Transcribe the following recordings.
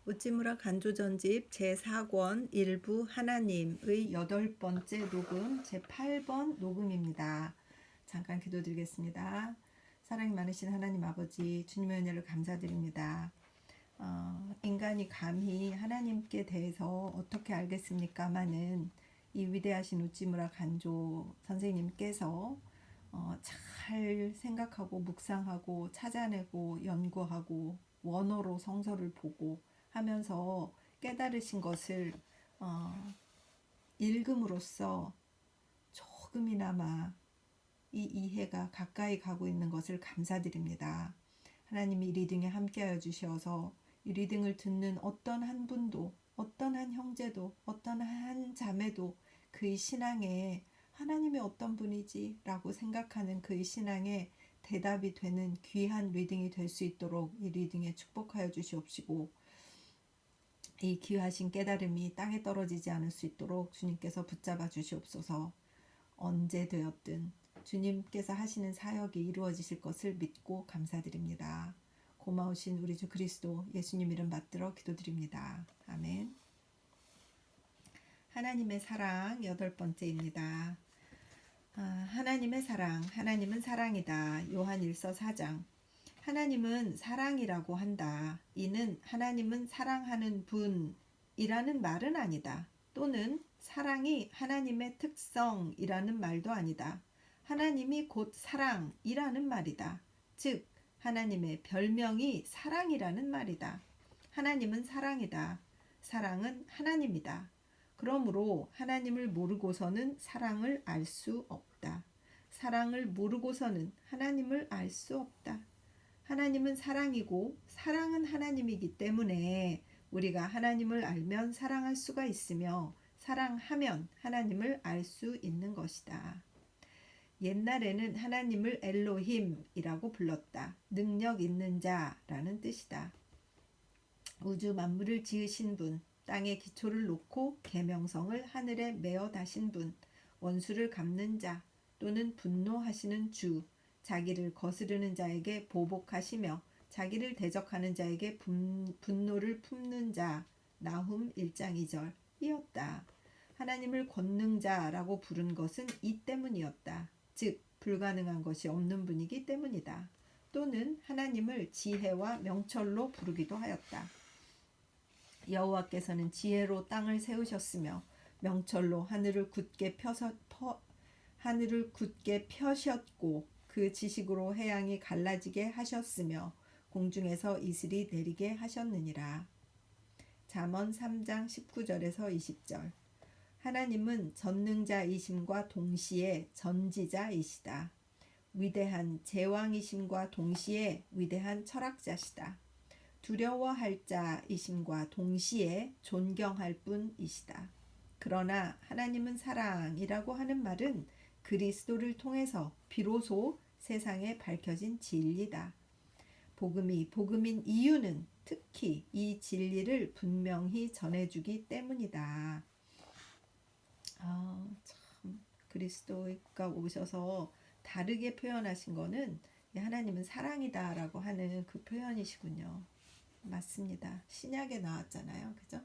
우찌무라 간조전집 제4권 일부 하나님의 8번째 녹음 제8번 녹음입니다. 잠깐 기도드리겠습니다. 사랑이 많으신 하나님 아버지, 주님의 은혜를 감사드립니다. 인간이 감히 하나님께 대해서 어떻게 알겠습니까마는 이 위대하신 우찌무라 간조 선생님께서 잘 생각하고 묵상하고 찾아내고 연구하고 원어로 성서를 보고 하면서 깨달으신 것을 읽음으로써 조금이나마 이 이해가 가까이 가고 있는 것을 감사드립니다. 하나님이 이 리딩에 함께하여 주셔서 이 리딩을 듣는 어떤 한 분도, 어떤 한 형제도, 어떤 한 자매도 그의 신앙에 하나님이 어떤 분이지? 라고 생각하는 그의 신앙에 대답이 되는 귀한 리딩이 될 수 있도록 이 리딩에 축복하여 주시옵시고, 이 귀하신 깨달음이 땅에 떨어지지 않을 수 있도록 주님께서 붙잡아 주시옵소서. 언제 되었든 주님께서 하시는 사역이 이루어지실 것을 믿고 감사드립니다. 고마우신 우리 주 그리스도 예수님 이름 받들어 기도드립니다. 아멘. 하나님의 사랑 8번째입니다. 하나님의 사랑, 하나님은 사랑이다. 요한 1서 4장. 하나님은 사랑이라고 한다. 이는 하나님은 사랑하는 분이라는 말은 아니다. 또는 사랑이 하나님의 특성이라는 말도 아니다. 하나님이 곧 사랑이라는 말이다. 즉 하나님의 별명이 사랑이라는 말이다. 하나님은 사랑이다. 사랑은 하나님이다. 그러므로 하나님을 모르고서는 사랑을 알 수 없다. 사랑을 모르고서는 하나님을 알 수 없다. 하나님은 사랑이고 사랑은 하나님이기 때문에 우리가 하나님을 알면 사랑할 수가 있으며 사랑하면 하나님을 알 수 있는 것이다. 옛날에는 하나님을 엘로힘이라고 불렀다. 능력 있는 자라는 뜻이다. 우주 만물을 지으신 분, 땅에 기초를 놓고 계명성을 하늘에 메어 다신 분, 원수를 갚는 자 또는 분노하시는 주, 자기를 거스르는 자에게 보복하시며 자기를 대적하는 자에게 분노를 품는 자, 나훔 1장 2절 이었다. 하나님을 권능자라고 부른 것은 이 때문이었다. 즉 불가능한 것이 없는 분이기 때문이다. 또는 하나님을 지혜와 명철로 부르기도 하였다. 여호와께서는 지혜로 땅을 세우셨으며 명철로 하늘을 굳게 펴셨고 그 지식으로 해양이 갈라지게 하셨으며 공중에서 이슬이 내리게 하셨느니라. 잠언 3장 19절에서 20절. 하나님은 전능자이심과 동시에 전지자이시다. 위대한 제왕이심과 동시에 위대한 철학자시다. 두려워할 자이심과 동시에 존경할 분이시다. 그러나 하나님은 사랑이라고 하는 말은 그리스도를 통해서 비로소 세상에 밝혀진 진리다. 복음인 이유는 특히 이 진리를 분명히 전해주기 때문이다. 참 그리스도가 오셔서 다르게 표현하신 거는 하나님은 사랑이다라고 하는 그 표현이시군요. 맞습니다. 신약에 나왔잖아요. 그죠?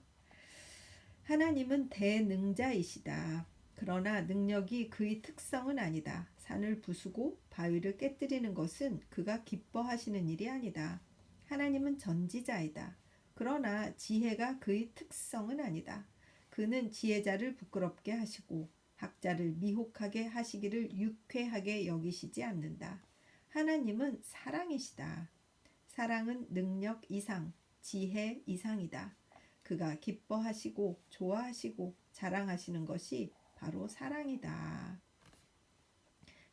하나님은 대능자이시다. 그러나 능력이 그의 특성은 아니다. 산을 부수고 바위를 깨뜨리는 것은 그가 기뻐하시는 일이 아니다. 하나님은 전지자이다. 그러나 지혜가 그의 특성은 아니다. 그는 지혜자를 부끄럽게 하시고 학자를 미혹하게 하시기를 유쾌하게 여기시지 않는다. 하나님은 사랑이시다. 사랑은 능력 이상, 지혜 이상이다. 그가 기뻐하시고 좋아하시고 자랑하시는 것이 바로 사랑이다.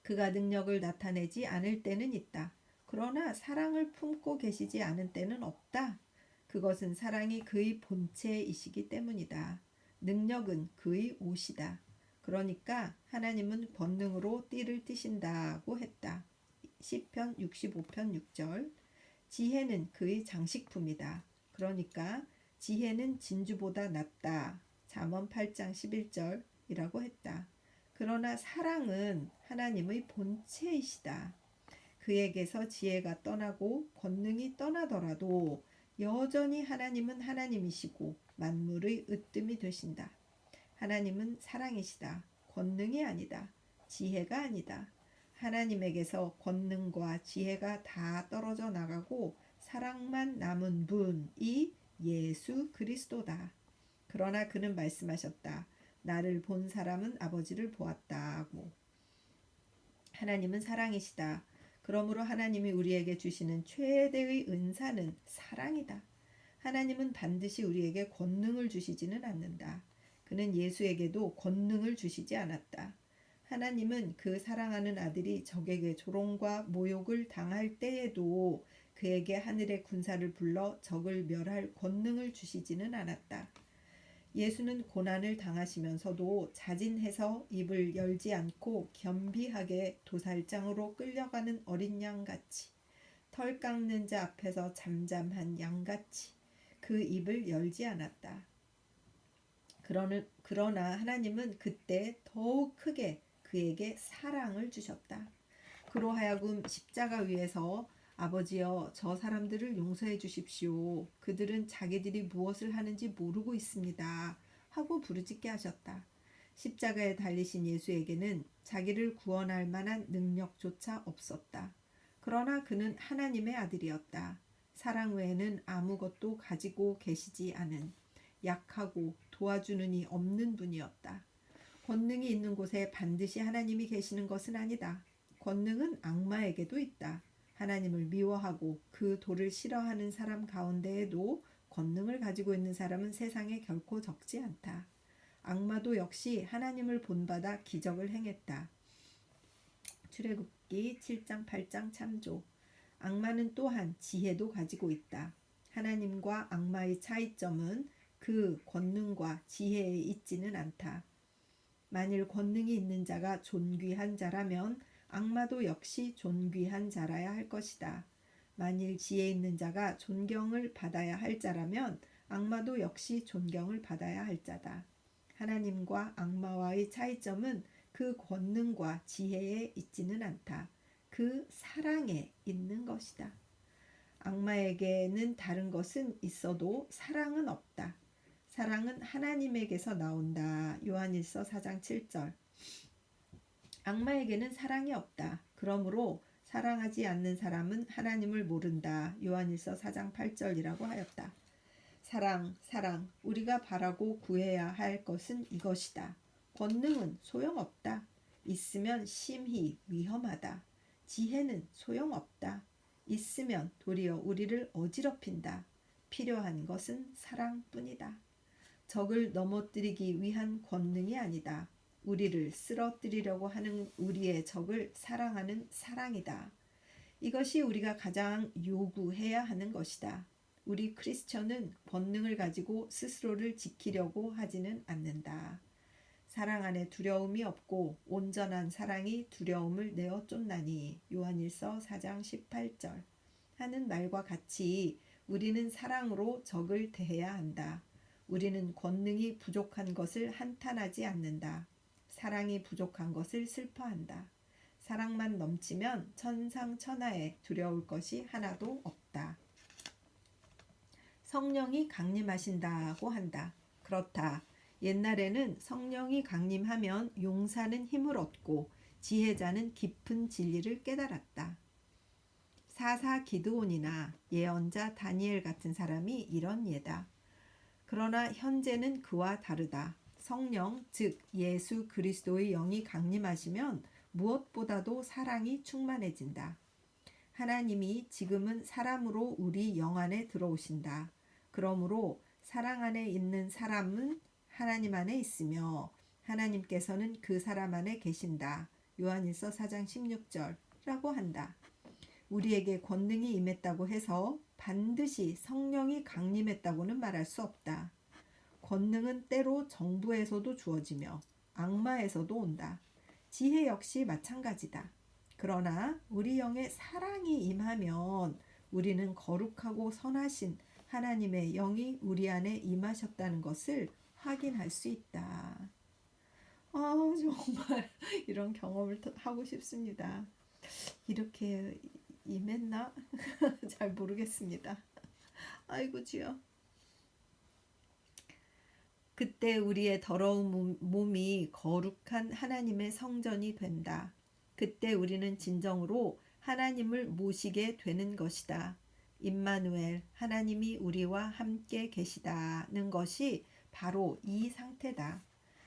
그가 능력을 나타내지 않을 때는 있다. 그러나 사랑을 품고 계시지 않은 때는 없다. 그것은 사랑이 그의 본체이시기 때문이다. 능력은 그의 옷이다. 그러니까 하나님은 권능으로 띠를 띠신다고 했다. 시편 65편 6절. 지혜는 그의 장식품이다. 그러니까 지혜는 진주보다 낫다. 잠언 8장 11절이라고 했다. 그러나 사랑은 하나님의 본체이시다. 그에게서 지혜가 떠나고 권능이 떠나더라도 여전히 하나님은 하나님이시고 만물의 으뜸이 되신다. 하나님은 사랑이시다. 권능이 아니다. 지혜가 아니다. 하나님에게서 권능과 지혜가 다 떨어져 나가고 사랑만 남은 분이 예수 그리스도다. 그러나 그는 말씀하셨다. 나를 본 사람은 아버지를 보았다고. 하나님은 사랑이시다. 그러므로 하나님이 우리에게 주시는 최대의 은사는 사랑이다. 하나님은 반드시 우리에게 권능을 주시지는 않는다. 그는 예수에게도 권능을 주시지 않았다. 하나님은 그 사랑하는 아들이 적에게 조롱과 모욕을 당할 때에도 그에게 하늘의 군사를 불러 적을 멸할 권능을 주시지는 않았다. 예수는 고난을 당하시면서도 자진해서 입을 열지 않고 겸비하게 도살장으로 끌려가는 어린 양같이, 털 깎는 자 앞에서 잠잠한 양같이 그 입을 열지 않았다. 그러나 하나님은 그때 더욱 크게 그에게 사랑을 주셨다. 그로 하여금 십자가 위에서 아버지여 저 사람들을 용서해 주십시오. 그들은 자기들이 무엇을 하는지 모르고 있습니다. 하고 부르짖게 하셨다. 십자가에 달리신 예수에게는 자기를 구원할 만한 능력조차 없었다. 그러나 그는 하나님의 아들이었다. 사랑 외에는 아무것도 가지고 계시지 않은 약하고 도와주는 이 없는 분이었다. 권능이 있는 곳에 반드시 하나님이 계시는 것은 아니다. 권능은 악마에게도 있다. 하나님을 미워하고 그 도를 싫어하는 사람 가운데에도 권능을 가지고 있는 사람은 세상에 결코 적지 않다. 악마도 역시 하나님을 본받아 기적을 행했다. 출애굽기 7장 8장 참조. 악마는 또한 지혜도 가지고 있다. 하나님과 악마의 차이점은 그 권능과 지혜에 있지는 않다. 만일 권능이 있는 자가 존귀한 자라면 악마도 역시 존귀한 자라야 할 것이다. 만일 지혜 있는 자가 존경을 받아야 할 자라면 악마도 역시 존경을 받아야 할 자다. 하나님과 악마와의 차이점은 그 권능과 지혜에 있지는 않다. 그 사랑에 있는 것이다. 악마에게는 다른 것은 있어도 사랑은 없다. 사랑은 하나님에게서 나온다. 요한일서 4장 7절. 악마에게는 사랑이 없다. 그러므로 사랑하지 않는 사람은 하나님을 모른다. 요한일서 4장 8절이라고 하였다. 사랑. 우리가 바라고 구해야 할 것은 이것이다. 권능은 소용없다. 있으면 심히 위험하다. 지혜는 소용없다. 있으면 도리어 우리를 어지럽힌다. 필요한 것은 사랑뿐이다. 적을 넘어뜨리기 위한 권능이 아니다. 우리를 쓰러뜨리려고 하는 우리의 적을 사랑하는 사랑이다. 이것이 우리가 가장 요구해야 하는 것이다. 우리 크리스천은 권능을 가지고 스스로를 지키려고 하지는 않는다. 사랑 안에 두려움이 없고 온전한 사랑이 두려움을 내어 쫓나니 요한일서 4장 18절 하는 말과 같이 우리는 사랑으로 적을 대해야 한다. 우리는 권능이 부족한 것을 한탄하지 않는다. 사랑이 부족한 것을 슬퍼한다. 사랑만 넘치면 천상천하에 두려울 것이 하나도 없다. 성령이 강림하신다고 한다. 그렇다. 옛날에는 성령이 강림하면 용사는 힘을 얻고 지혜자는 깊은 진리를 깨달았다. 사사 기드온이나 예언자 다니엘 같은 사람이 이런 예다. 그러나 현재는 그와 다르다. 성령, 즉 예수 그리스도의 영이 강림하시면 무엇보다도 사랑이 충만해진다. 하나님이 지금은 사람으로 우리 영 안에 들어오신다. 그러므로 사랑 안에 있는 사람은 하나님 안에 있으며 하나님께서는 그 사람 안에 계신다. 요한일서 4장 16절이라고 한다. 우리에게 권능이 임했다고 해서 반드시 성령이 강림했다고는 말할 수 없다. 권능은 때로 정부에서도 주어지며 악마에서도 온다. 지혜 역시 마찬가지다. 그러나 우리 영에 사랑이 임하면 우리는 거룩하고 선하신 하나님의 영이 우리 안에 임하셨다는 것을 확인할 수 있다. 정말 이런 경험을 하고 싶습니다. 이렇게 임했나? 잘 모르겠습니다. 아이고 주여. 그때 우리의 더러운 몸이 거룩한 하나님의 성전이 된다. 그때 우리는 진정으로 하나님을 모시게 되는 것이다. 임마누엘, 하나님이 우리와 함께 계시다는 것이 바로 이 상태다.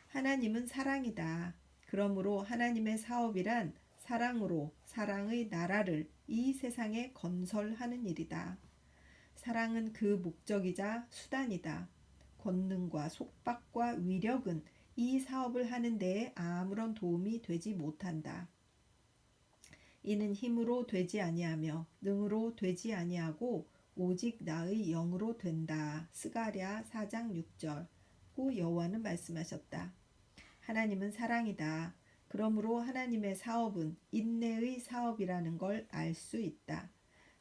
하나님은 사랑이다. 그러므로 하나님의 사업이란 사랑으로 사랑의 나라를 이 세상에 건설하는 일이다. 사랑은 그 목적이자 수단이다. 권능과 속박과 위력은 이 사업을 하는 데에 아무런 도움이 되지 못한다. 이는 힘으로 되지 아니하며 능으로 되지 아니하고 오직 나의 영으로 된다. 스가랴 4장 6절. 여호와는 말씀하셨다. 하나님은 사랑이다. 그러므로 하나님의 사업은 인내의 사업이라는 걸 알 수 있다.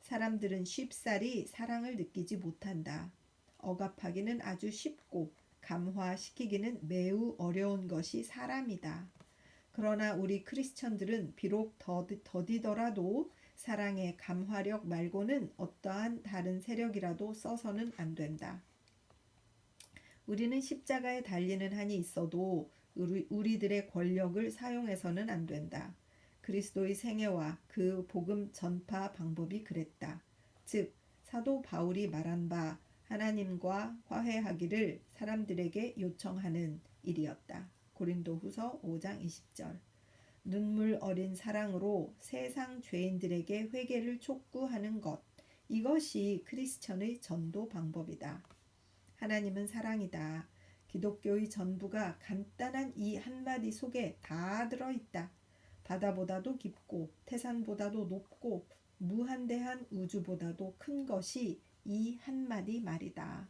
사람들은 쉽사리 사랑을 느끼지 못한다. 억압하기는 아주 쉽고 감화시키기는 매우 어려운 것이 사람이다. 그러나 우리 크리스천들은 비록 더디더라도 사랑의 감화력 말고는 어떠한 다른 세력이라도 써서는 안 된다. 우리는 십자가에 달리는 한이 있어도 우리들의 권력을 사용해서는 안 된다. 그리스도의 생애와 그 복음 전파 방법이 그랬다. 즉 사도 바울이 말한 바 하나님과 화해하기를 사람들에게 요청하는 일이었다. 고린도후서 5장 20절. 눈물 어린 사랑으로 세상 죄인들에게 회개를 촉구하는 것. 이것이 크리스천의 전도 방법이다. 하나님은 사랑이다. 기독교의 전부가 간단한 이 한마디 속에 다 들어있다. 바다보다도 깊고 태산보다도 높고 무한대한 우주보다도 큰 것이 이 한마디 말이다.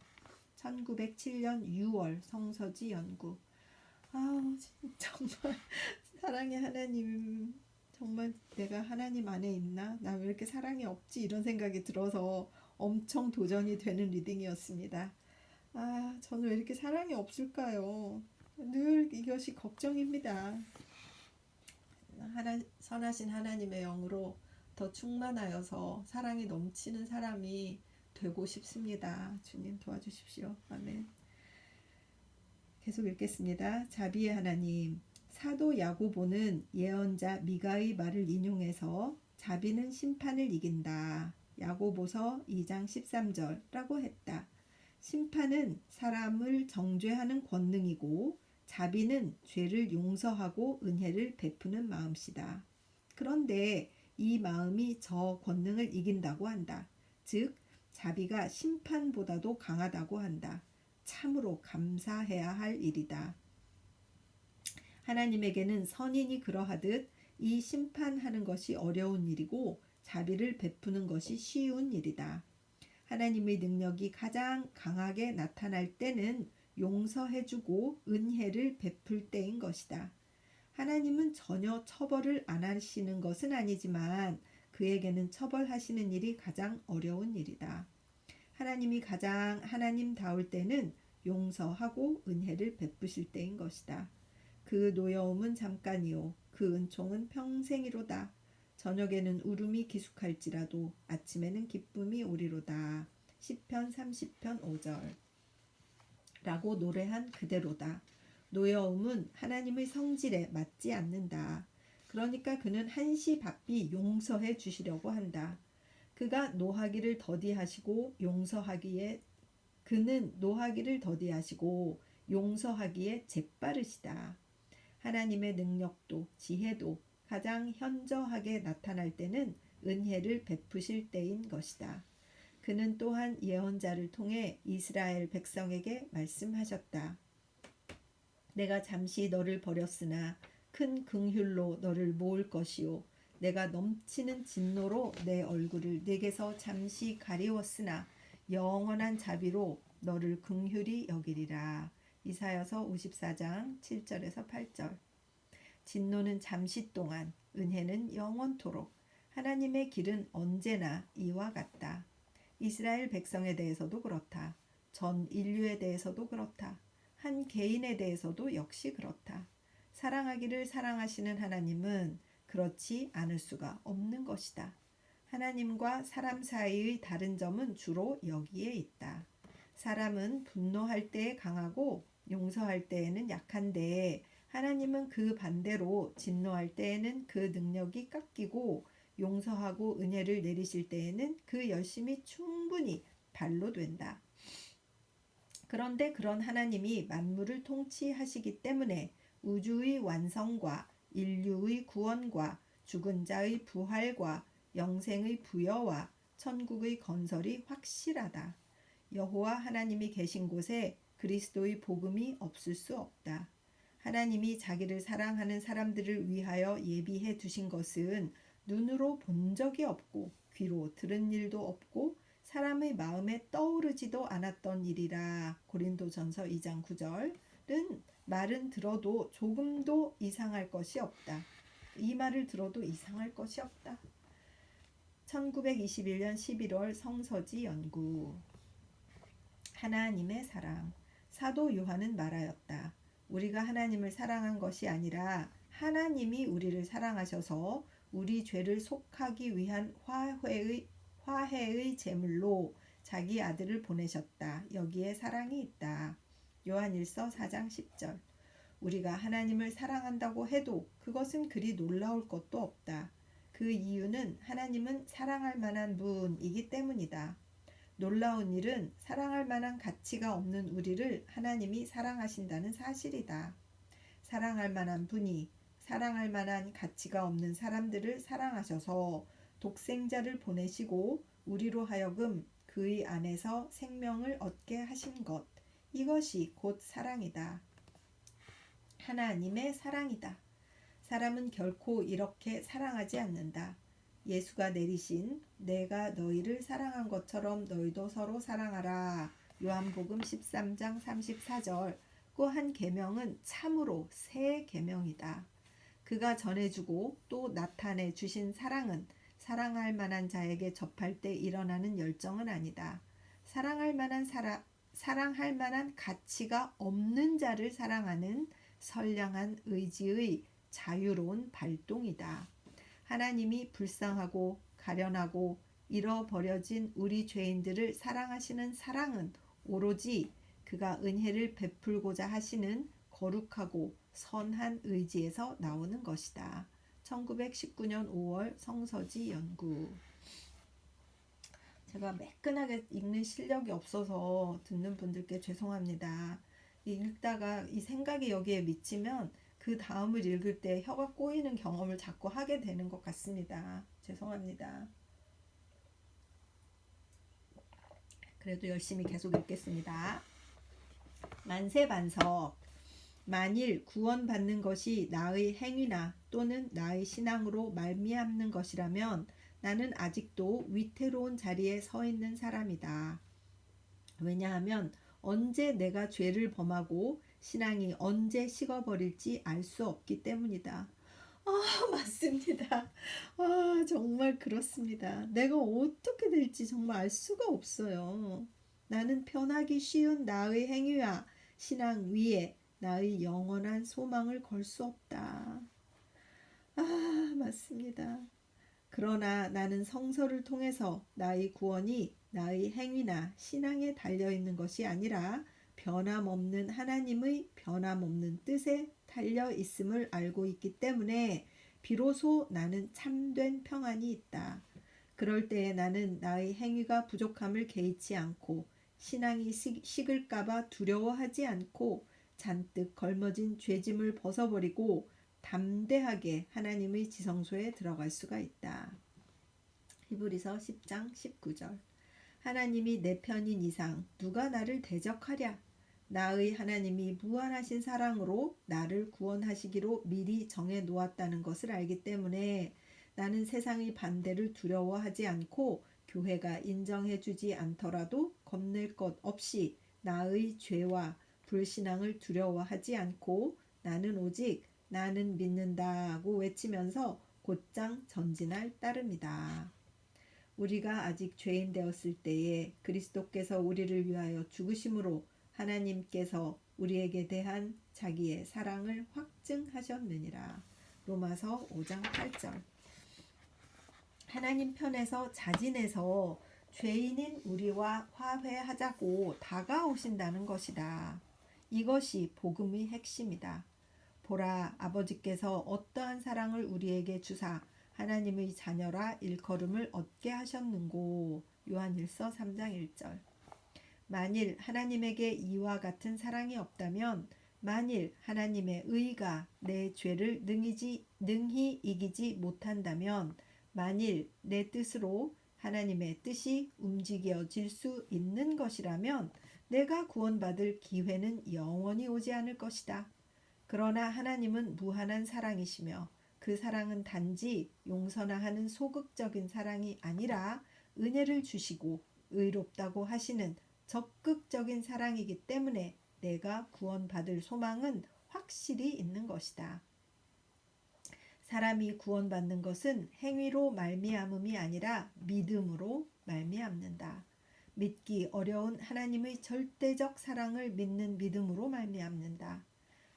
1907년 6월 성서지 연구. 정말 사랑의 하나님, 정말 내가 하나님 안에 있나? 나 왜 이렇게 사랑이 없지? 이런 생각이 들어서 엄청 도전이 되는 리딩이었습니다. 저는 왜 이렇게 사랑이 없을까요? 늘 이것이 걱정입니다. 선하신 하나님의 영으로 더 충만하여서 사랑이 넘치는 사람이 되고 싶습니다. 주님 도와주십시오. 아멘. 계속 읽겠습니다. 자비의 하나님, 사도 야고보는 예언자 미가의 말을 인용해서 자비는 심판을 이긴다. 야고보서 2장 13절라고 했다. 심판은 사람을 정죄하는 권능이고 자비는 죄를 용서하고 은혜를 베푸는 마음이다. 그런데 이 마음이 저 권능을 이긴다고 한다. 즉 자비가 심판보다도 강하다고 한다. 참으로 감사해야 할 일이다. 하나님에게는 선인이 그러하듯 이 심판하는 것이 어려운 일이고 자비를 베푸는 것이 쉬운 일이다. 하나님의 능력이 가장 강하게 나타날 때는 용서해주고 은혜를 베풀 때인 것이다. 하나님은 전혀 처벌을 안 하시는 것은 아니지만 그에게는 처벌하시는 일이 가장 어려운 일이다. 하나님이 가장 하나님다울 때는 용서하고 은혜를 베푸실 때인 것이다. 그 노여움은 잠깐이요 그 은총은 평생이로다. 저녁에는 울음이 기숙할지라도 아침에는 기쁨이 오리로다. 시편 30편 5절 라고 노래한 그대로다. 노여움은 하나님의 성질에 맞지 않는다. 그러니까 그는 한시 바삐 용서해 주시려고 한다. 그가 노하기를 더디하시고 용서하기에 그는 노하기를 더디하시고 용서하기에 재빠르시다. 하나님의 능력도 지혜도 가장 현저하게 나타날 때는 은혜를 베푸실 때인 것이다. 그는 또한 예언자를 통해 이스라엘 백성에게 말씀하셨다. 내가 잠시 너를 버렸으나 큰 긍휼로 너를 모을 것이요 내가 넘치는 진노로 내 얼굴을 네게서 잠시 가리웠으나 영원한 자비로 너를 긍휼히 여기리라. 이사야서 54장 7절에서 8절. 진노는 잠시 동안, 은혜는 영원토록. 하나님의 길은 언제나 이와 같다. 이스라엘 백성에 대해서도 그렇다. 전 인류에 대해서도 그렇다. 한 개인에 대해서도 역시 그렇다. 사랑하기를 사랑하시는 하나님은 그렇지 않을 수가 없는 것이다. 하나님과 사람 사이의 다른 점은 주로 여기에 있다. 사람은 분노할 때에 강하고 용서할 때에는 약한데 하나님은 그 반대로 진노할 때에는 그 능력이 깎이고 용서하고 은혜를 내리실 때에는 그 열심이 충분히 발로 된다. 그런데 그런 하나님이 만물을 통치하시기 때문에 우주의 완성과 인류의 구원과 죽은 자의 부활과 영생의 부여와 천국의 건설이 확실하다. 여호와 하나님이 계신 곳에 그리스도의 복음이 없을 수 없다. 하나님이 자기를 사랑하는 사람들을 위하여 예비해 두신 것은 눈으로 본 적이 없고 귀로 들은 일도 없고 사람의 마음에 떠오르지도 않았던 일이라. 고린도전서 2장 9절은 말은 들어도 조금도 이상할 것이 없다. 이 말을 들어도 이상할 것이 없다. 1921년 11월 성서지 연구. 하나님의 사랑. 사도 요한은 말하였다. 우리가 하나님을 사랑한 것이 아니라 하나님이 우리를 사랑하셔서 우리 죄를 속하기 위한 화해의 제물로 자기 아들을 보내셨다. 여기에 사랑이 있다. 요한일서 4장 10절. 우리가 하나님을 사랑한다고 해도 그것은 그리 놀라울 것도 없다. 그 이유는 하나님은 사랑할 만한 분이기 때문이다. 놀라운 일은 사랑할 만한 가치가 없는 우리를 하나님이 사랑하신다는 사실이다. 사랑할 만한 분이 사랑할 만한 가치가 없는 사람들을 사랑하셔서 독생자를 보내시고 우리로 하여금 그의 안에서 생명을 얻게 하신 것. 이것이 곧 사랑이다. 하나님의 사랑이다. 사람은 결코 이렇게 사랑하지 않는다. 예수가 내리신 내가 너희를 사랑한 것처럼 너희도 서로 사랑하라. 요한복음 13장 34절. 그 한 계명은 참으로 새 계명이다. 그가 전해주고 또 나타내 주신 사랑은 사랑할 만한 자에게 접할 때 일어나는 열정은 아니다. 사랑할 만한 가치가 없는 자를 사랑하는 선량한 의지의 자유로운 발동이다. 하나님이 불쌍하고 가련하고 잃어버려진 우리 죄인들을 사랑하시는 사랑은 오로지 그가 은혜를 베풀고자 하시는 거룩하고 선한 의지에서 나오는 것이다. 1919년 5월 성서지 연구. 제가 매끈하게 읽는 실력이 없어서 듣는 분들께 죄송합니다. 읽다가 이 생각이 여기에 미치면 그 다음을 읽을 때 혀가 꼬이는 경험을 자꾸 하게 되는 것 같습니다. 죄송합니다. 그래도 열심히 계속 읽겠습니다. 만세반석. 만일 구원받는 것이 나의 행위나 또는 나의 신앙으로 말미암는 것이라면 나는 아직도 위태로운 자리에 서 있는 사람이다. 왜냐하면 언제 내가 죄를 범하고 신앙이 언제 식어버릴지 알 수 없기 때문이다. 맞습니다. 정말 그렇습니다. 내가 어떻게 될지 정말 알 수가 없어요. 나는 편하기 쉬운 나의 행위와 신앙 위에 나의 영원한 소망을 걸 수 없다. 맞습니다. 그러나 나는 성서를 통해서 나의 구원이 나의 행위나 신앙에 달려있는 것이 아니라 변함없는 하나님의 변함없는 뜻에 달려있음을 알고 있기 때문에 비로소 나는 참된 평안이 있다. 그럴 때에 나는 나의 행위가 부족함을 개의치 않고 신앙이 식을까봐 두려워하지 않고 잔뜩 걸머진 죄짐을 벗어버리고 담대하게 하나님의 지성소에 들어갈 수가 있다. 히브리서 10장 19절. 하나님이 내 편인 이상 누가 나를 대적하랴. 나의 하나님이 무한하신 사랑으로 나를 구원하시기로 미리 정해 놓았다는 것을 알기 때문에 나는 세상의 반대를 두려워하지 않고 교회가 인정해 주지 않더라도 겁낼 것 없이 나의 죄와 불신앙을 두려워하지 않고 나는 오직 나는 믿는다고 외치면서 곧장 전진할 따름이다. 우리가 아직 죄인 되었을 때에 그리스도께서 우리를 위하여 죽으심으로 하나님께서 우리에게 대한 자기의 사랑을 확증하셨느니라. 로마서 5장 8절. 하나님 편에서 자진해서 죄인인 우리와 화해하자고 다가오신다는 것이다. 이것이 복음의 핵심이다. 보라, 아버지께서 어떠한 사랑을 우리에게 주사 하나님의 자녀라 일컬음을 얻게 하셨는고. 요한일서 3장 1절. 만일 하나님에게 이와 같은 사랑이 없다면, 만일 하나님의 의가 내 죄를 능히 이기지 못한다면, 만일 내 뜻으로 하나님의 뜻이 움직여질 수 있는 것이라면 내가 구원받을 기회는 영원히 오지 않을 것이다. 그러나 하나님은 무한한 사랑이시며 그 사랑은 단지 용서나 하는 소극적인 사랑이 아니라 은혜를 주시고 의롭다고 하시는 적극적인 사랑이기 때문에 내가 구원받을 소망은 확실히 있는 것이다. 사람이 구원받는 것은 행위로 말미암음이 아니라 믿음으로 말미암는다. 믿기 어려운 하나님의 절대적 사랑을 믿는 믿음으로 말미암는다.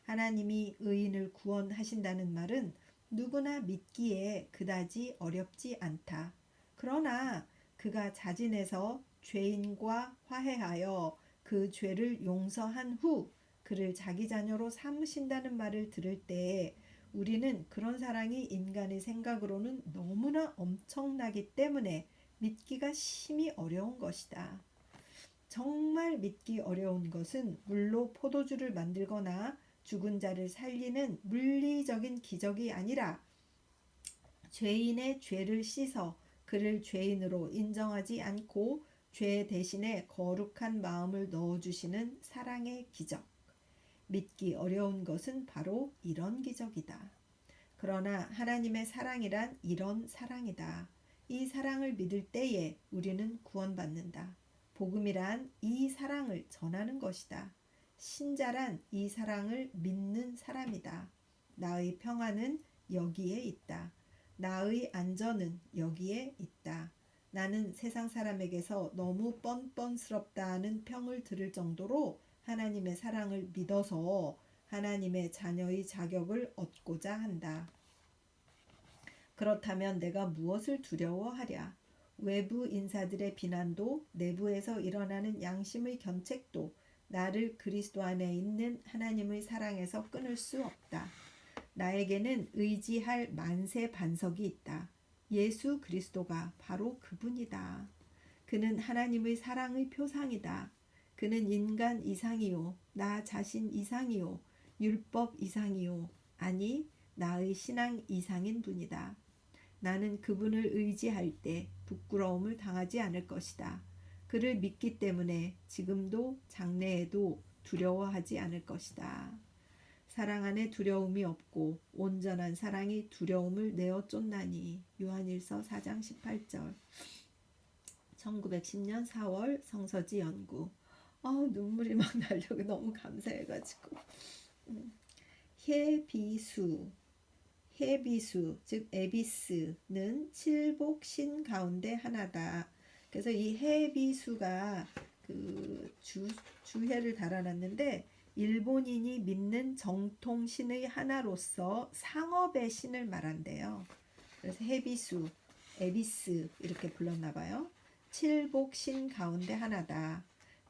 하나님이 의인을 구원하신다는 말은 누구나 믿기에 그다지 어렵지 않다. 그러나 그가 자진해서 죄인과 화해하여 그 죄를 용서한 후 그를 자기 자녀로 삼으신다는 말을 들을 때 우리는 그런 사랑이 인간의 생각으로는 너무나 엄청나기 때문에 믿기가 심히 어려운 것이다. 정말 믿기 어려운 것은 물로 포도주를 만들거나 죽은 자를 살리는 물리적인 기적이 아니라 죄인의 죄를 씻어 그를 죄인으로 인정하지 않고 죄 대신에 거룩한 마음을 넣어주시는 사랑의 기적. 믿기 어려운 것은 바로 이런 기적이다. 그러나 하나님의 사랑이란 이런 사랑이다. 이 사랑을 믿을 때에 우리는 구원받는다. 복음이란 이 사랑을 전하는 것이다. 신자란 이 사랑을 믿는 사람이다. 나의 평안은 여기에 있다. 나의 안전은 여기에 있다. 나는 세상 사람에게서 너무 뻔뻔스럽다는 평을 들을 정도로 하나님의 사랑을 믿어서 하나님의 자녀의 자격을 얻고자 한다. 그렇다면 내가 무엇을 두려워하랴? 외부 인사들의 비난도 내부에서 일어나는 양심의 견책도 나를 그리스도 안에 있는 하나님의 사랑에서 끊을 수 없다. 나에게는 의지할 만세 반석이 있다. 예수 그리스도가 바로 그분이다. 그는 하나님의 사랑의 표상이다. 그는 인간 이상이요, 나 자신 이상이요, 율법 이상이요, 아니 나의 신앙 이상인 분이다. 나는 그분을 의지할 때 부끄러움을 당하지 않을 것이다. 그를 믿기 때문에 지금도 장래에도 두려워하지 않을 것이다. 사랑 안에 두려움이 없고 온전한 사랑이 두려움을 내어 쫓나니. 요한일서 4장 18절. 1910년 4월 성서지 연구. 눈물이 막 나려고 너무 감사해가지고. 해비수 즉 에비스는 칠복신 가운데 하나다. 그래서 이 해비수가 그 주해를 달아놨는데 일본인이 믿는 정통 신의 하나로서 상업의 신을 말한대요. 그래서 해비수, 에비스 이렇게 불렀나 봐요. 칠복신 가운데 하나다.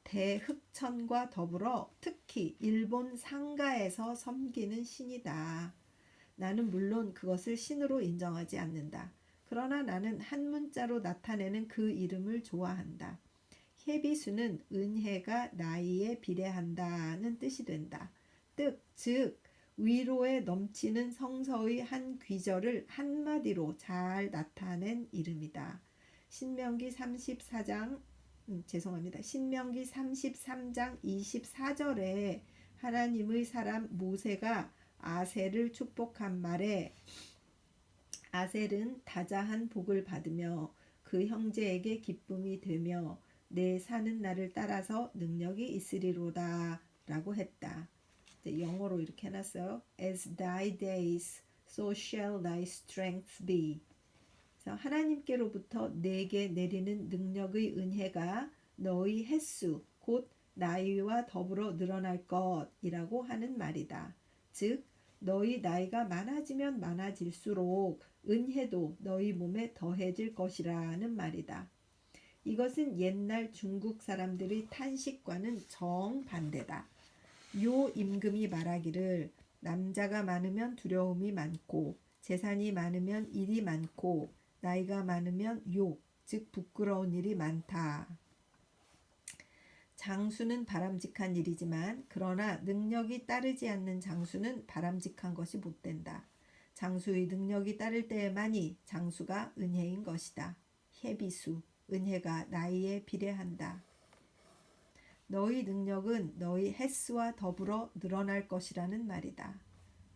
대흑천과 더불어 특히 일본 상가에서 섬기는 신이다. 나는 물론 그것을 신으로 인정하지 않는다. 그러나 나는 한 문자로 나타내는 그 이름을 좋아한다. 해비수는 은혜가 나이에 비례한다는 뜻이 된다. 즉 위로에 넘치는 성서의 한 귀절을 한마디로 잘 나타낸 이름이다. 신명기 33장 24장 24절에 하나님의 사람 모세가 아셀을 축복한 말에 아셀은 다자한 복을 받으며 그 형제에게 기쁨이 되며 내 사는 날을 따라서 능력이 있으리로다 라고 했다. 영어로 이렇게 해놨어요. As thy days, so shall thy strength be. 그래서 하나님께로부터 내게 내리는 능력의 은혜가 너의 횟수, 곧 나이와 더불어 늘어날 것이라고 하는 말이다. 즉 너희 나이가 많아지면 많아질수록 은혜도 너희 몸에 더해질 것이라는 말이다. 이것은 옛날 중국 사람들의 탄식과는 정반대다. 요 임금이 말하기를 남자가 많으면 두려움이 많고 재산이 많으면 일이 많고 나이가 많으면 욕, 즉 부끄러운 일이 많다. 장수는 바람직한 일이지만 그러나 능력이 따르지 않는 장수는 바람직한 것이 못 된다. 장수의 능력이 따를 때에만이 장수가 은혜인 것이다. 헤비수, 은혜가 나이에 비례한다. 너희 능력은 너희 횟수와 더불어 늘어날 것이라는 말이다.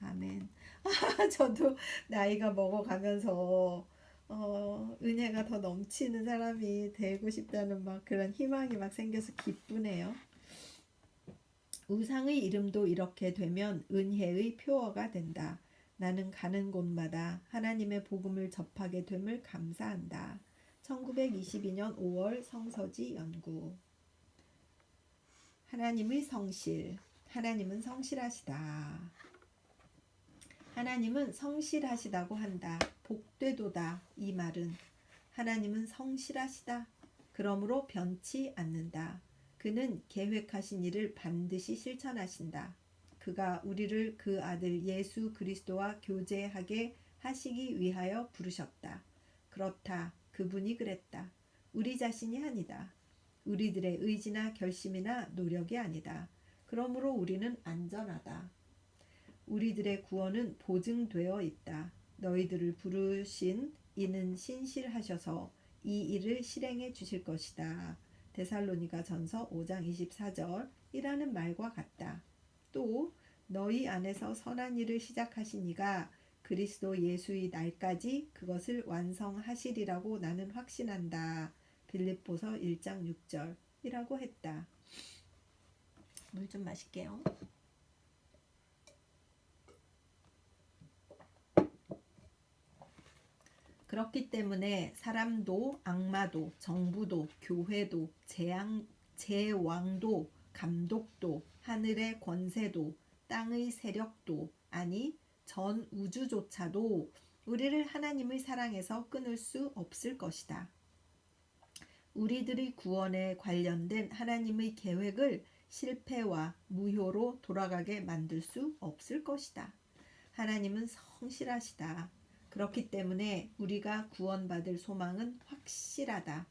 아멘. 저도 나이가 먹어가면서 은혜가 더 넘치는 사람이 되고 싶다는 막 그런 희망이 막 생겨서 기쁘네요. 우상의 이름도 이렇게 되면 은혜의 표어가 된다. 나는 가는 곳마다 하나님의 복음을 접하게 됨을 감사한다. 1922년 5월 성서지 연구. 하나님의 성실. 하나님은 성실하시다. 하나님은 성실하시다고 한다. 복되도다. 이 말은 하나님은 성실하시다. 그러므로 변치 않는다. 그는 계획하신 일을 반드시 실천하신다. 그가 우리를 그 아들 예수 그리스도와 교제하게 하시기 위하여 부르셨다. 그렇다. 그분이 그랬다. 우리 자신이 아니다. 우리들의 의지나 결심이나 노력이 아니다. 그러므로 우리는 안전하다. 우리들의 구원은 보증되어 있다. 너희들을 부르신 이는 신실하셔서 이 일을 실행해 주실 것이다. 데살로니가 전서 5장 24절 이라는 말과 같다. 또 너희 안에서 선한 일을 시작하신 이가 그리스도 예수의 날까지 그것을 완성하시리라고 나는 확신한다. 빌립보서 1장 6절 이라고 했다. 물 좀 마실게요. 그렇기 때문에 사람도 악마도 정부도 교회도 제왕도 감독도 하늘의 권세도 땅의 세력도 아니 전 우주조차도 우리를 하나님의 사랑에서 끊을 수 없을 것이다. 우리들의 구원에 관련된 하나님의 계획을 실패와 무효로 돌아가게 만들 수 없을 것이다. 하나님은 성실하시다. 그렇기 때문에 우리가 구원받을 소망은 확실하다.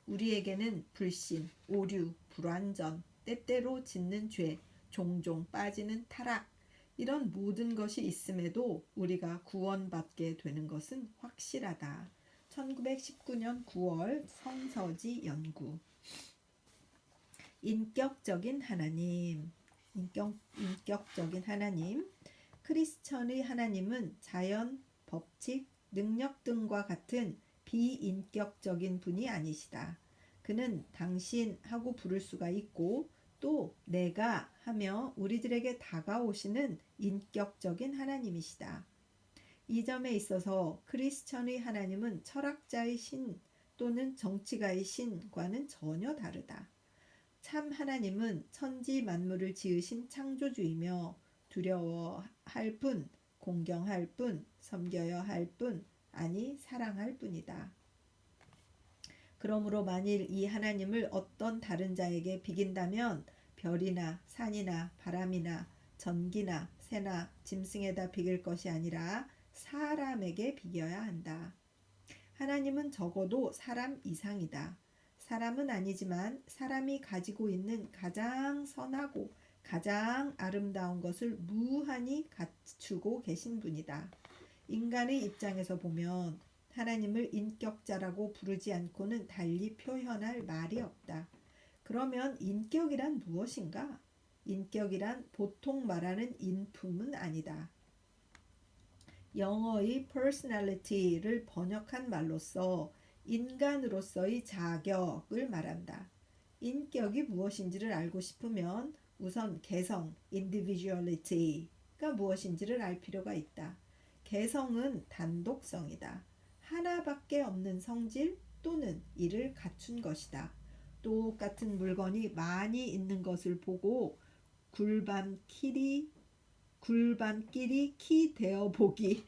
우리에게는 불신, 오류, 불완전, 때때로 짓는 죄, 종종 빠지는 타락 이런 모든 것이 있음에도 우리가 구원받게 되는 것은 확실하다. 1919년 9월 성서지 연구. 인격적인 하나님. 인격적인 하나님. 크리스천의 하나님은 자연, 법칙, 능력 등과 같은 비인격적인 분이 아니시다. 그는 당신하고 부를 수가 있고 또 내가 하며 우리들에게 다가오시는 인격적인 하나님이시다. 이 점에 있어서 크리스천의 하나님은 철학자의 신 또는 정치가의 신과는 전혀 다르다. 참 하나님은 천지 만물을 지으신 창조주이며 두려워할 뿐, 공경할 뿐, 섬겨야 할 뿐, 아니 사랑할 뿐이다. 그러므로 만일 이 하나님을 어떤 다른 자에게 비긴다면 별이나 산이나 바람이나 전기나 새나 짐승에다 비길 것이 아니라 사람에게 비겨야 한다. 하나님은 적어도 사람 이상이다. 사람은 아니지만 사람이 가지고 있는 가장 선하고 가장 아름다운 것을 무한히 갖추고 계신 분이다. 인간의 입장에서 보면 하나님을 인격자라고 부르지 않고는 달리 표현할 말이 없다. 그러면 인격이란 무엇인가? 인격이란 보통 말하는 인품은 아니다. 영어의 personality를 번역한 말로써 인간으로서의 자격을 말한다. 인격이 무엇인지를 알고 싶으면 우선 개성, individuality가 무엇인지를 알 필요가 있다. 개성은 단독성이다. 하나밖에 없는 성질 또는 이를 갖춘 것이다. 똑같은 물건이 많이 있는 것을 보고 굴밤, 키리, 굴밤끼리 키 되어 보기.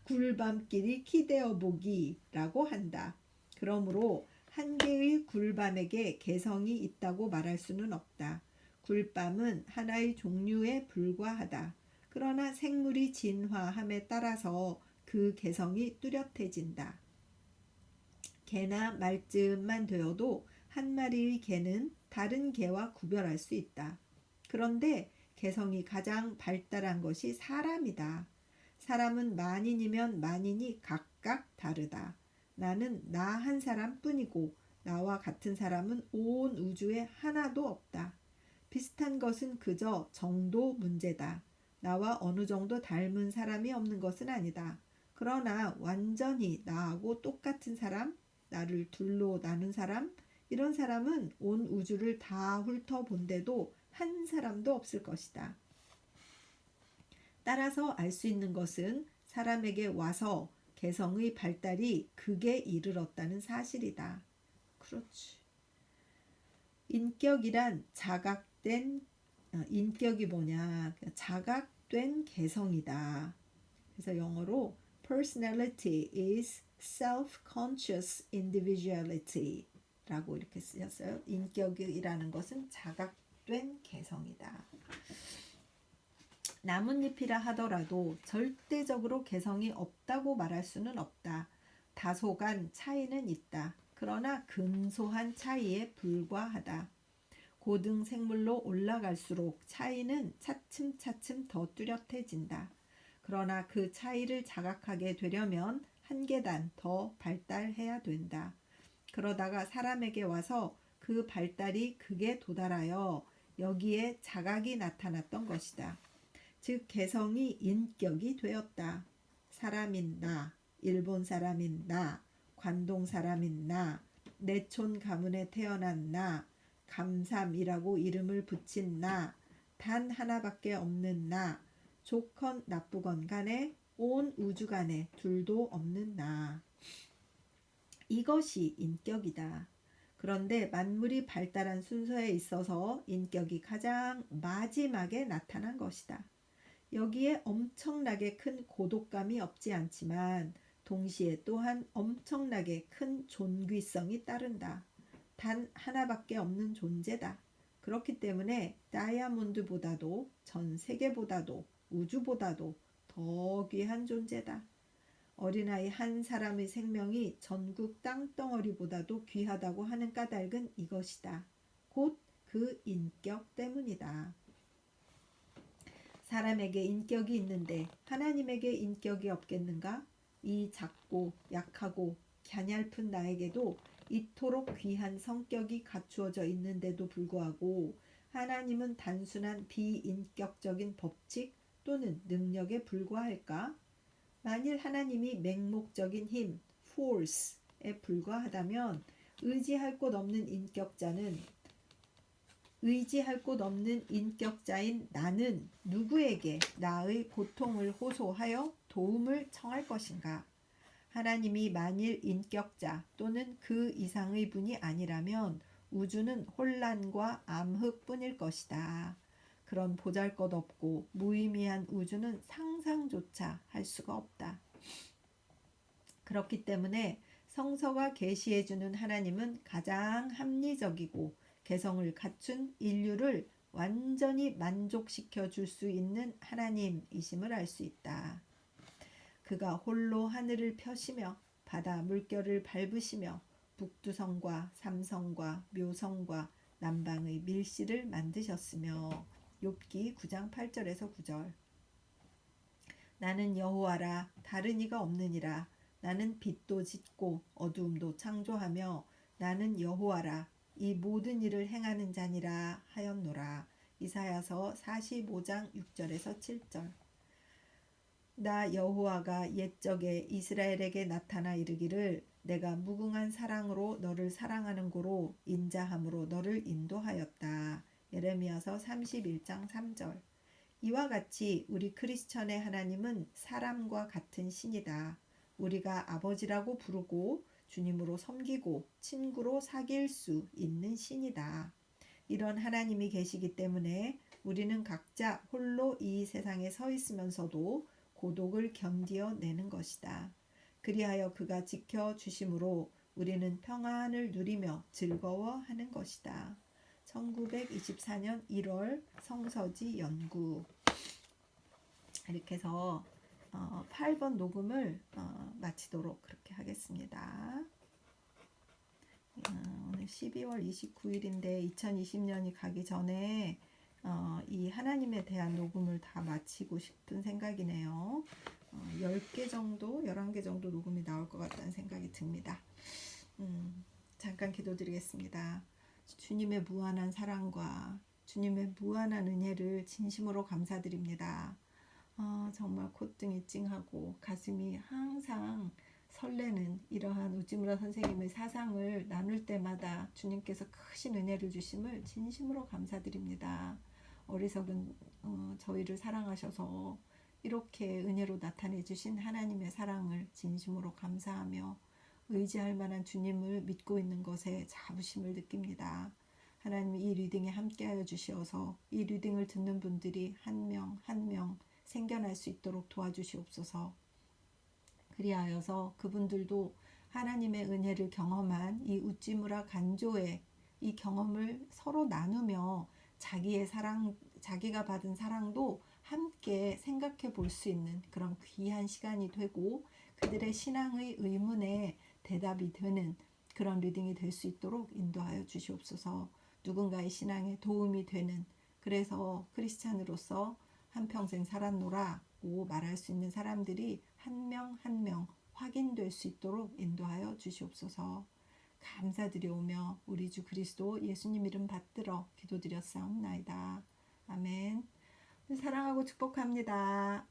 굴밤끼리 키 되어 보기라고 한다. 그러므로 한 개의 굴밤에게 개성이 있다고 말할 수는 없다. 굴밤은 하나의 종류에 불과하다. 그러나 생물이 진화함에 따라서 그 개성이 뚜렷해진다. 개나 말쯤만 되어도 한 마리의 개는 다른 개와 구별할 수 있다. 그런데 개성이 가장 발달한 것이 사람이다. 사람은 만인이면 만인이 각각 다르다. 나는 나 한 사람뿐이고 나와 같은 사람은 온 우주에 하나도 없다. 비슷한 것은 그저 정도 문제다. 나와 어느 정도 닮은 사람이 없는 것은 아니다. 그러나 완전히 나하고 똑같은 사람, 나를 둘로 나눈 사람, 이런 사람은 온 우주를 다 훑어본데도 한 사람도 없을 것이다. 따라서 알 수 있는 것은 사람에게 와서 개성의 발달이 극에 이르렀다는 사실이다. 그렇지. 인격이란 인격이 뭐냐? 자각된 개성이다. 그래서 영어로 personality is self-conscious individuality 라고 이렇게 쓰였어요. 인격이라는 것은 자각된 개성이다. 나뭇잎이라 하더라도 절대적으로 개성이 없다고 말할 수는 없다. 다소간 차이는 있다. 그러나 근소한 차이에 불과하다. 고등 생물로 올라갈수록 차이는 차츰차츰 더 뚜렷해진다. 그러나 그 차이를 자각하게 되려면 한 계단 더 발달해야 된다. 그러다가 사람에게 와서 그 발달이 극에 도달하여 여기에 자각이 나타났던 것이다. 즉 개성이 인격이 되었다. 사람인 나, 일본 사람인 나, 관동 사람인 나, 내촌 가문에 태어난 나, 감삼이라고 이름을 붙인 나, 단 하나밖에 없는 나, 좋건 나쁘건 간에 온 우주간에 둘도 없는 나. 이것이 인격이다. 그런데 만물이 발달한 순서에 있어서 인격이 가장 마지막에 나타난 것이다. 여기에 엄청나게 큰 고독감이 없지 않지만 동시에 또한 엄청나게 큰 존귀성이 따른다. 단 하나밖에 없는 존재다. 그렇기 때문에 다이아몬드보다도 전 세계보다도 우주보다도 더 귀한 존재다. 어린아이 한 사람의 생명이 전국 땅덩어리보다도 귀하다고 하는 까닭은 이것이다. 곧 그 인격 때문이다. 사람에게 인격이 있는데 하나님에게 인격이 없겠는가? 이 작고 약하고 갸냘픈 나에게도 이토록 귀한 성격이 갖추어져 있는데도 불구하고 하나님은 단순한 비인격적인 법칙 또는 능력에 불과할까? 만일 하나님이 맹목적인 힘, force에 불과하다면 의지할 곳 없는 인격자인 나는 누구에게 나의 고통을 호소하여 도움을 청할 것인가? 하나님이 만일 인격자 또는 그 이상의 분이 아니라면 우주는 혼란과 암흑뿐일 것이다. 그런 보잘것없고 무의미한 우주는 상상조차 할 수가 없다. 그렇기 때문에 성서가 계시해주는 하나님은 가장 합리적이고 개성을 갖춘 인류를 완전히 만족시켜 줄 수 있는 하나님이심을 알 수 있다. 그가 홀로 하늘을 펴시며 바다 물결을 밟으시며 북두성과 삼성과 묘성과 남방의 밀실을 만드셨으며 욥기 9장 8절에서 9절. 나는 여호와라 다른 이가 없느니라. 나는 빛도 짓고 어두움도 창조하며 나는 여호와라 이 모든 일을 행하는 자니라 하였노라. 이사야서 45장 6절에서 7절. 나 여호와가 옛적에 이스라엘에게 나타나 이르기를 내가 무궁한 사랑으로 너를 사랑하는 고로 인자함으로 너를 인도하였다. 예레미야서 31장 3절. 이와 같이 우리 크리스천의 하나님은 사람과 같은 신이다. 우리가 아버지라고 부르고 주님으로 섬기고 친구로 사귈 수 있는 신이다. 이런 하나님이 계시기 때문에 우리는 각자 홀로 이 세상에 서 있으면서도 고독을 견디어내는 것이다. 그리하여 그가 지켜주심으로 우리는 평안을 누리며 즐거워하는 것이다. 1924년 1월 성서지 연구. 이렇게 해서 8번 녹음을 마치도록 그렇게 하겠습니다. 오늘 12월 29일인데 2020년이 가기 전에 이 하나님에 대한 녹음을 다 마치고 싶은 생각이네요. 10개 정도, 11개 정도 녹음이 나올 것 같다는 생각이 듭니다. 잠깐 기도드리겠습니다. 주님의 무한한 사랑과 주님의 무한한 은혜를 진심으로 감사드립니다. 정말 콧등이 찡하고 가슴이 항상 설레는 이러한 우찌무라 선생님의 사상을 나눌 때마다 주님께서 크신 은혜를 주심을 진심으로 감사드립니다. 어리석은 저희를 사랑하셔서 이렇게 은혜로 나타내 주신 하나님의 사랑을 진심으로 감사하며 의지할 만한 주님을 믿고 있는 것에 자부심을 느낍니다. 하나님 이 리딩에 함께하여 주시어서 이 리딩을 듣는 분들이 한 명 한 명 생겨날 수 있도록 도와주시옵소서. 그리하여서 그분들도 하나님의 은혜를 경험한 이 우찌무라 간조의 이 경험을 서로 나누며 자기의 사랑, 자기가 받은 사랑도 함께 생각해 볼 수 있는 그런 귀한 시간이 되고 그들의 신앙의 의문에 대답이 되는 그런 리딩이 될 수 있도록 인도하여 주시옵소서. 누군가의 신앙에 도움이 되는, 그래서 크리스찬으로서 한평생 살았노라고 말할 수 있는 사람들이 한 명 한 명 확인될 수 있도록 인도하여 주시옵소서. 감사드려오며 우리 주 그리스도 예수님 이름 받들어 기도드렸사옵나이다. 아멘. 사랑하고 축복합니다.